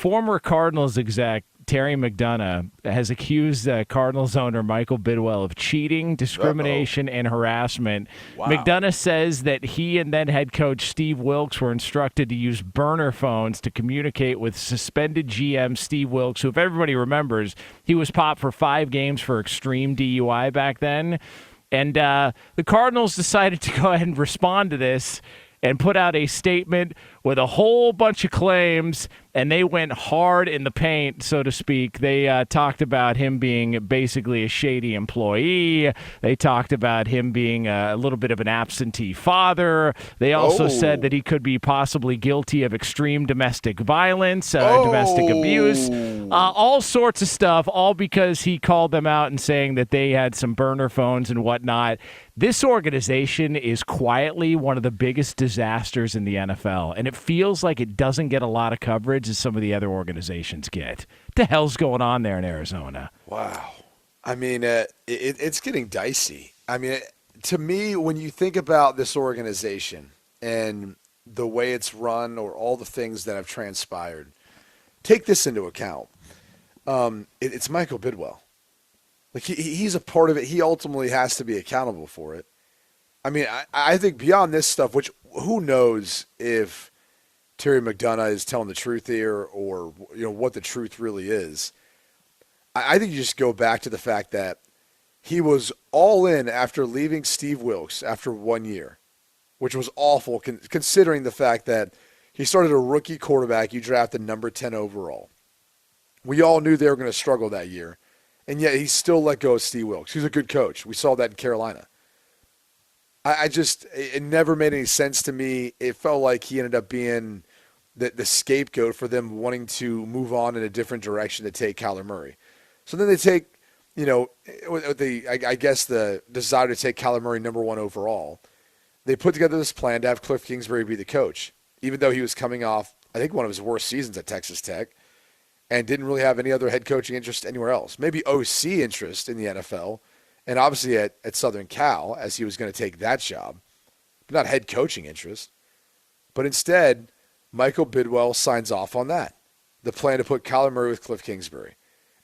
former Cardinals exec Terry McDonough has accused Cardinals owner Michael Bidwill of cheating, discrimination, and harassment. Wow. McDonough says that he and then head coach Steve Wilks were instructed to use burner phones to communicate with suspended GM Steve Wilks, who, if everybody remembers, he was popped for 5 games for extreme DUI back then. And the Cardinals decided to go ahead and respond to this and put out a statement with a whole bunch of claims, and they went hard in the paint, so to speak. They talked about him being basically a shady employee. They talked about him being a little bit of an absentee father. They also said that he could be possibly guilty of extreme domestic violence, domestic abuse, all sorts of stuff, all because he called them out and saying that they had some burner phones and whatnot. This organization is quietly one of the biggest disasters in the NFL, and it feels like it doesn't get a lot of coverage as some of the other organizations get. What the hell's going on there in Arizona? Wow. I mean, it's getting dicey. I mean, to me, when you think about this organization and the way it's run or all the things that have transpired, take this into account. It's Michael Bidwill. Like he's a part of it. He ultimately has to be accountable for it. I mean, I think beyond this stuff, which who knows if Terry McDonough is telling the truth here or what the truth really is. I think you just go back to the fact that he was all in after leaving Steve Wilks after 1 year, which was awful considering the fact that he started a rookie quarterback. You drafted number 10 overall. We all knew they were going to struggle that year. And yet he still let go of Steve Wilks. He's a good coach. We saw that in Carolina. It never made any sense to me. It felt like he ended up being the scapegoat for them wanting to move on in a different direction to take Kyler Murray. So then they take, I guess the desire to take Kyler Murray number 1 overall. They put together this plan to have Cliff Kingsbury be the coach, even though he was coming off, I think, one of his worst seasons at Texas Tech. And didn't really have any other head coaching interest anywhere else. Maybe OC interest in the NFL, and obviously at Southern Cal, as he was going to take that job, but not head coaching interest. But instead, Michael Bidwill signs off on that, the plan to put Kyler Murray with Cliff Kingsbury.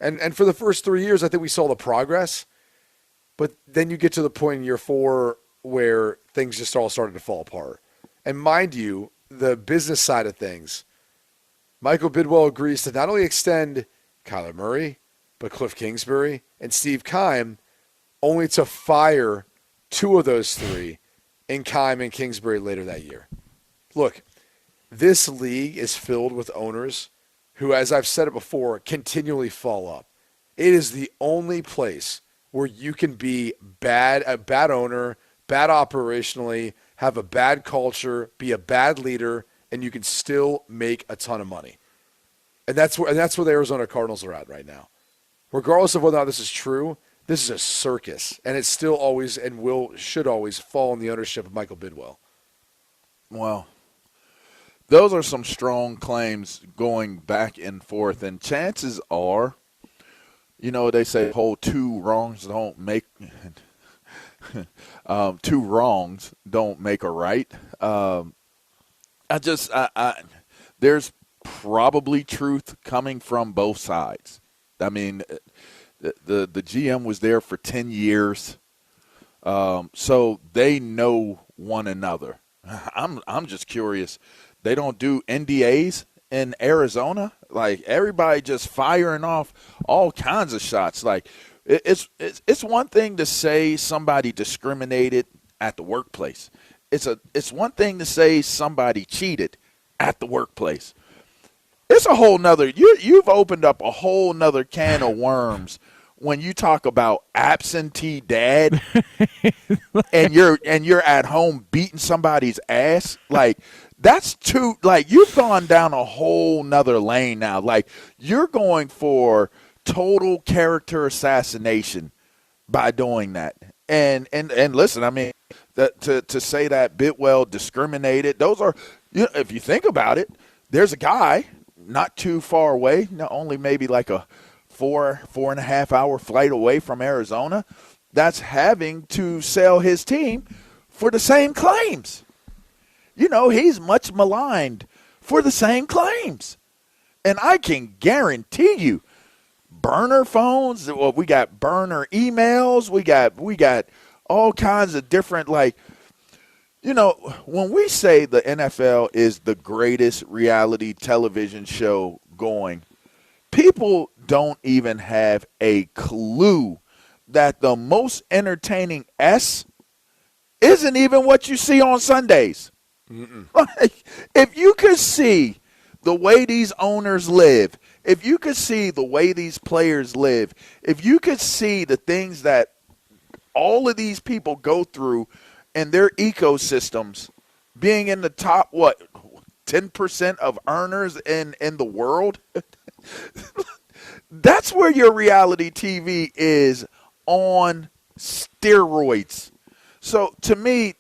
And for the first 3 years, I think we saw the progress, but then you get to the point in year 4 where things just all started to fall apart. And mind you, the business side of things, Michael Bidwill agrees to not only extend Kyler Murray, but Cliff Kingsbury and Steve Keim, only to fire 2 of those 3 in Keim and Kingsbury later that year. Look, this league is filled with owners who, as I've said it before, continually fall up. It is the only place where you can be a bad owner, bad operationally, have a bad culture, be a bad leader, and you can still make a ton of money. And that's where the Arizona Cardinals are at right now. Regardless of whether or not this is true, this is a circus, and it still always and should always fall in the ownership of Michael Bidwill. Well, those are some strong claims going back and forth, and chances are, they say, two wrongs don't make a right. There's probably truth coming from both sides. I mean, the GM was there for 10 years, so they know one another. I'm just curious. They don't do NDAs in Arizona? Like, everybody just firing off all kinds of shots. Like, it's one thing to say somebody discriminated at the workplace. It's one thing to say somebody cheated at the workplace. It's a whole nother. You've opened up a whole nother can of worms when you talk about absentee dad, and you're at home beating somebody's ass. Like, that's too. Like, you've gone down a whole nother lane now. Like, you're going for total character assassination by doing that. And listen, I mean, to say that Bidwill discriminated, those are, if you think about it, there's a guy not too far away, only maybe like a 4.5 hour flight away from Arizona, that's having to sell his team for the same claims. He's much maligned for the same claims. And I can guarantee you, burner phones, well, we got burner emails, we got all kinds of different, like, you know, when we say the NFL is the greatest reality television show going, people don't even have a clue that the most entertaining isn't even what you see on Sundays. Like, if you could see the way these owners live, if you could see the way these players live, if you could see the things that all of these people go through and their ecosystems, being in the top, 10% of earners in the world, that's where your reality TV is on steroids. So to me,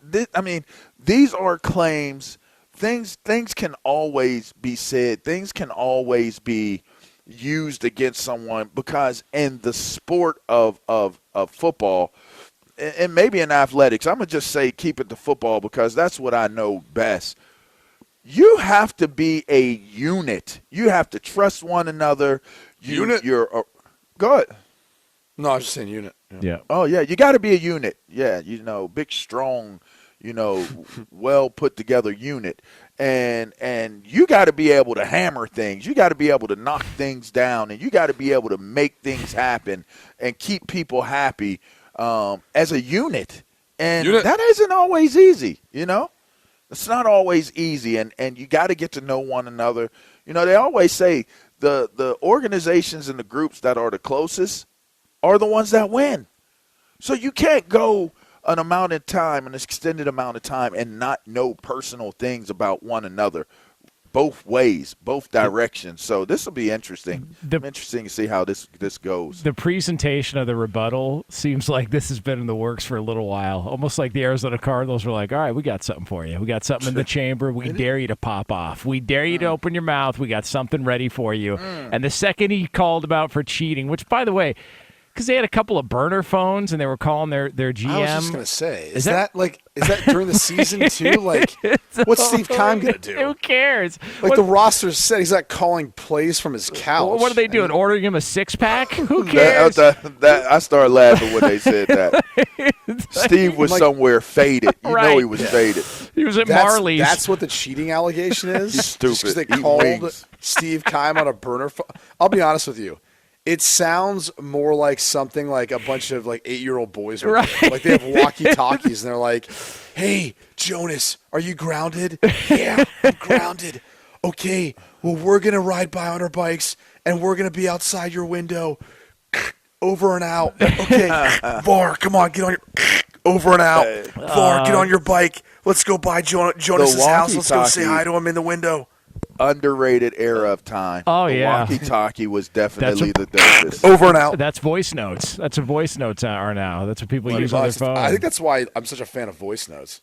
these are claims. Things can always be said. Things can always be used against someone, because in the sport of football, and maybe in athletics, I'm going to just say keep it to football because that's what I know best. You have to be a unit. You have to trust one another. Unit? Go ahead. No, I was just saying unit. Yeah. Oh, yeah, you got to be a unit. Yeah, big, strong, well put together unit. And you got to be able to hammer things. You got to be able to knock things down, and you got to be able to make things happen and keep people happy as a unit. And that isn't always easy, It's not always easy, and you got to get to know one another. They always say the organizations and the groups that are the closest are the ones that win. So you can't go an extended amount of time, and not know personal things about one another, both ways, both directions. So this will be interesting. Interesting to see how this goes. The presentation of the rebuttal seems like this has been in the works for a little while. Almost like the Arizona Cardinals were like, all right, we got something for you. We got something in the chamber. We dare you to pop off. We dare you to open your mouth. We got something ready for you. And the second he called about for cheating, which, by the way, because they had a couple of burner phones and they were calling their GM. I was just going to say, is that during the season too? Like, what's Steve Keim going to do? Who cares? Like, the roster said he's not calling plays from his couch. What are they doing? Ordering him a six-pack? Who cares? I started laughing when they said that. Steve was somewhere faded. You know he was faded. He was at Marley's. That's what the cheating allegation is? He's stupid. Just 'cause they called Steve Keim on a burner phone. I'll be honest with you. It sounds more like something like a bunch of 8-year-old boys would do. Like they have walkie-talkies and they're like, "Hey, Jonas, are you grounded?" "Yeah, I'm grounded." "Okay, well, we're going to ride by on our bikes and we're going to be outside your window. Over and out." "Okay, VAR, come on, get on your over and out. VAR, get on your bike. Let's go by Jonas's house. Let's go say hi to him in the window." Underrated era of time. Oh, yeah. Walkie-talkie was definitely the dopest. Over and out. That's voice notes. That's what voice notes are now. That's what people use on their phone. I think that's why I'm such a fan of voice notes.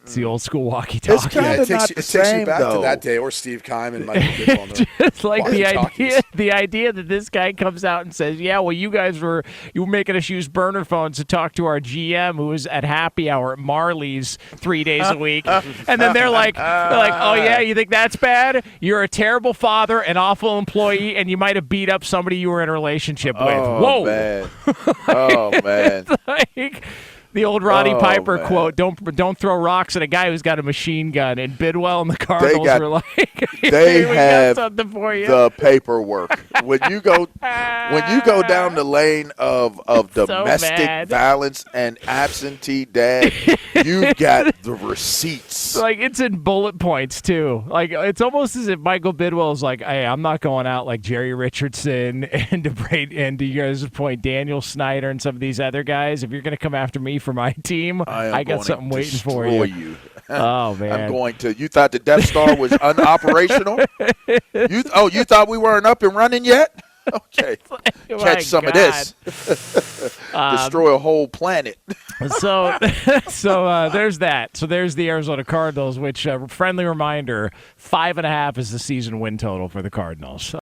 It's the old school walkie-talkie. It's kind of not the same, takes you back though. to that day, or Steve Keim and Michael Bidwill. Just like the idea that this guy comes out and says, "Yeah, well, you were making us use burner phones to talk to our GM who was at happy hour at Marley's 3 days a week," and then they're like, "Oh yeah, you think that's bad? You're a terrible father, an awful employee, and you might have beat up somebody you were in a relationship with." Whoa, man. Oh man. Like, the old Roddy Piper quote: "Don't throw rocks at a guy who's got a machine gun." And Bidwill and the Cardinals were like, "They have something for you." The paperwork. When you go down the lane of domestic violence and absentee dad, you got the receipts. Like, it's in bullet points too. Like, it's almost as if Michael Bidwill is like, "Hey, I'm not going out like Jerry Richardson and to you guys' point, Daniel Snyder and some of these other guys. If you're going to come after me for my team, I got something waiting for you." Oh man, I'm going to. You thought the Death Star was unoperational? You thought we weren't up and running yet? Okay, catch some of this. Destroy a whole planet. So there's that. So there's the Arizona Cardinals, which, friendly reminder, 5.5 is the season win total for the Cardinals.